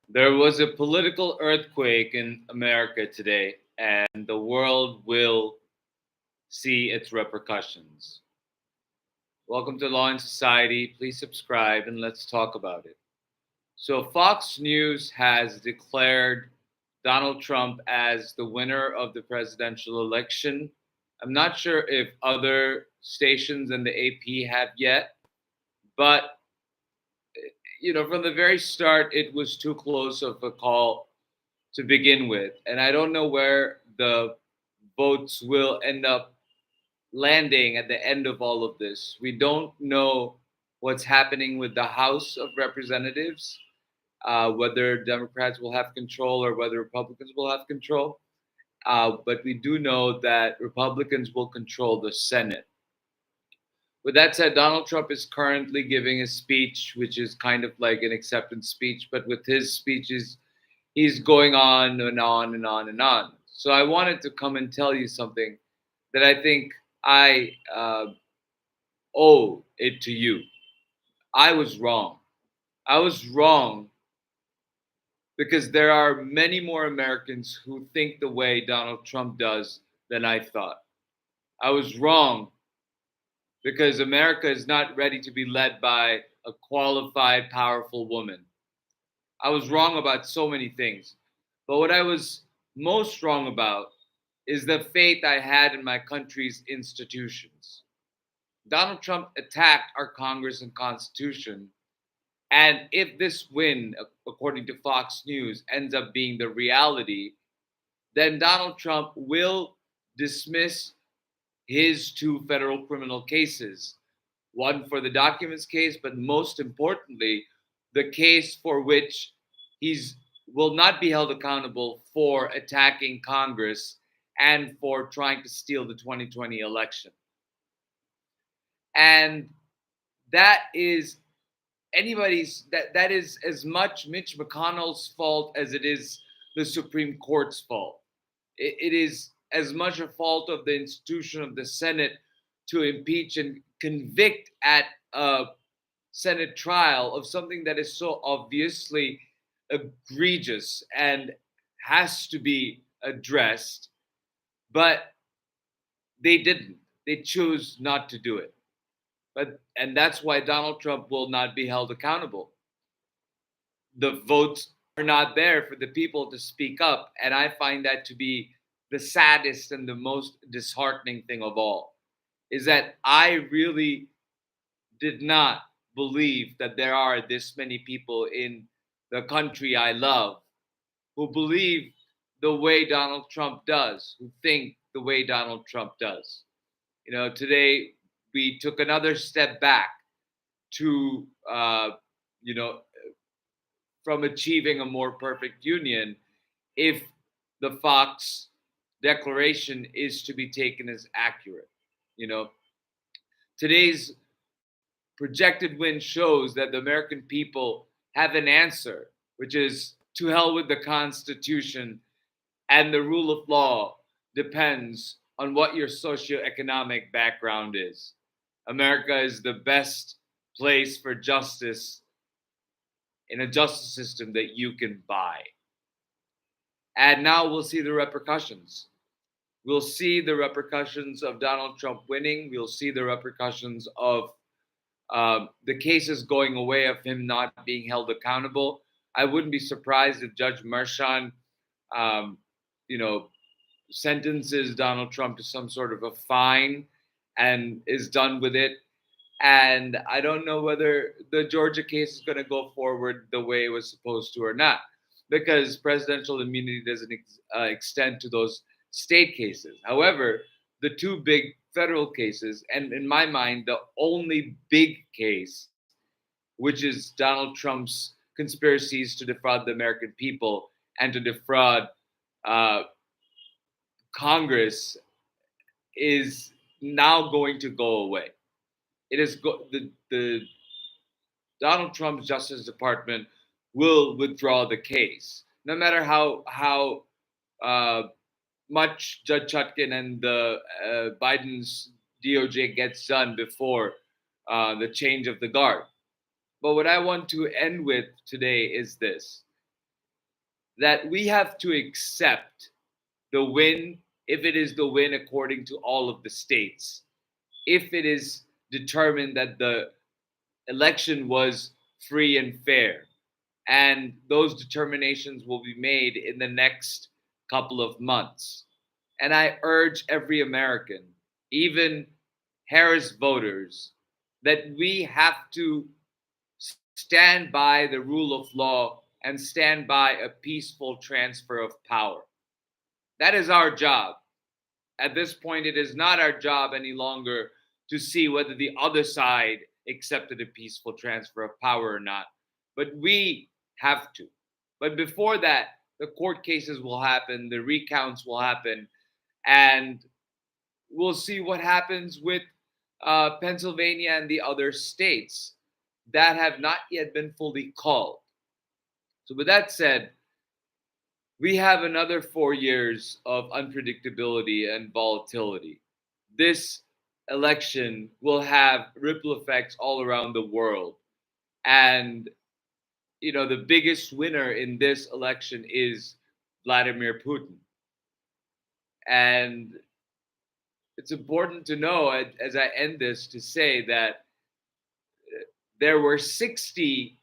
There was a political earthquake in America today, and the world will see its repercussions. Welcome to Law and Society. Please subscribe and let's talk about it. So, Fox News has declared Donald Trump as the winner of the presidential election. I'm not sure if other stations in the AP have yet, but from the very start, it was too close of a call to begin with. And I don't know where the votes will end up landing at the end of all of this. We don't know what's happening with the House of Representatives, whether Democrats will have control or whether Republicans will have control. But we do know that Republicans will control the Senate. With that said, Donald Trump is currently giving a speech, which is kind of like an acceptance speech, but with his speeches, he's going on and on and on and on. So I wanted to come and tell you something that I think I owe it to you. I was wrong. I was wrong because there are many more Americans who think the way Donald Trump does than I thought. I was wrong because America is not ready to be led by a qualified, powerful woman. I was wrong about so many things. But what I was most wrong about is the faith I had in my country's institutions. Donald Trump attacked our Congress and Constitution. And if this win, according to Fox News, ends up being the reality, then Donald Trump will dismiss his two federal criminal cases, one for the documents case, but most importantly, the case for which he's will not be held accountable for attacking Congress and for trying to steal the 2020 election. And that is that is as much Mitch McConnell's fault as it is the Supreme Court's fault. It is as much a fault of the institution of the Senate to impeach and convict at a Senate trial of something that is so obviously egregious and has to be addressed, but they didn't. They chose not to do it. And that's why Donald Trump will not be held accountable. The votes are not there for the people to speak up, and I find that to be the saddest and the most disheartening thing of all. Is that I really did not believe that there are this many people in the country I love who believe the way Donald Trump does, who think the way Donald Trump does. Today we took another step back to, you know, from achieving a more perfect union if the Fox declaration is to be taken as accurate. You know, today's projected win shows that the American people have an answer, which is to hell with the Constitution, and the rule of law depends on what your socioeconomic background is. America is the best place for justice in a justice system that you can buy. And now we'll see the repercussions. We'll see the repercussions of Donald Trump winning. We'll see the repercussions of the cases going away, of him not being held accountable. I wouldn't be surprised if Judge Merchan, um, you know, sentences Donald Trump to some sort of a fine and is done with it. And I don't know whether the Georgia case is going to go forward the way it was supposed to or not, because presidential immunity doesn't extend to those state cases. However, the two big federal cases, and in my mind, the only big case, which is Donald Trump's conspiracies to defraud the American people and to defraud uh, Congress, is now going to go away. It is the Donald Trump's Justice Department will withdraw the case, no matter how uh, much Judge Chutkin and the Biden's DOJ gets done before the change of the guard. But what I want to end with today is this: that we have to accept the win if it is the win according to all of the states, if it is determined that the election was free and fair. And those determinations will be made in the next couple of months. And I urge every American, even Harris voters, that we have to stand by the rule of law and stand by a peaceful transfer of power. That is our job. At this point, it is not our job any longer to see whether the other side accepted a peaceful transfer of power or not. But we have to. But before that, the court cases will happen, the recounts will happen, and we'll see what happens with Pennsylvania and the other states that have not yet been fully called. So, with that said, we have another 4 years of unpredictability and volatility. This election will have ripple effects all around the world. And, the biggest winner in this election is Vladimir Putin. And it's important to know, as I end this, to say that there were 60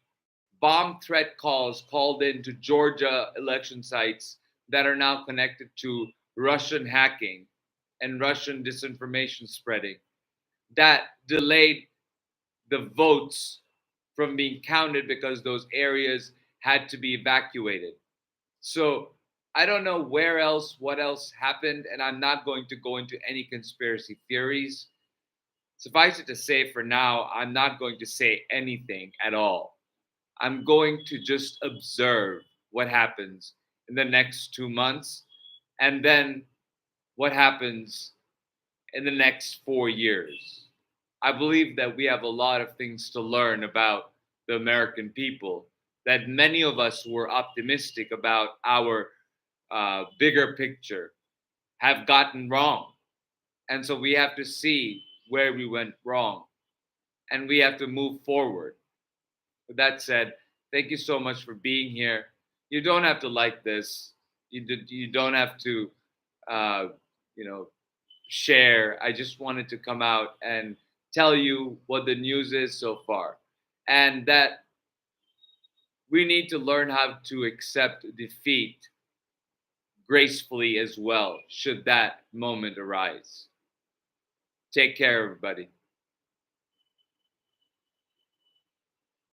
bomb threat calls called into Georgia election sites that are now connected to Russian hacking and Russian disinformation spreading that delayed the votes from being counted because those areas had to be evacuated. So I don't know what else happened, and I'm not going to go into any conspiracy theories. Suffice it to say, for now, I'm not going to say anything at all. I'm going to just observe what happens in the next 2 months and then what happens in the next 4 years. I believe that we have a lot of things to learn about the American people, that many of us who were optimistic about our bigger picture have gotten wrong. And so we have to see where we went wrong and we have to move forward. With that said, thank you so much for being here. You don't have to like this. You don't have to, uh, you know, share. I just wanted to come out and tell you what the news is so far, and that we need to learn how to accept defeat gracefully as well, should that moment arise. Take care, everybody.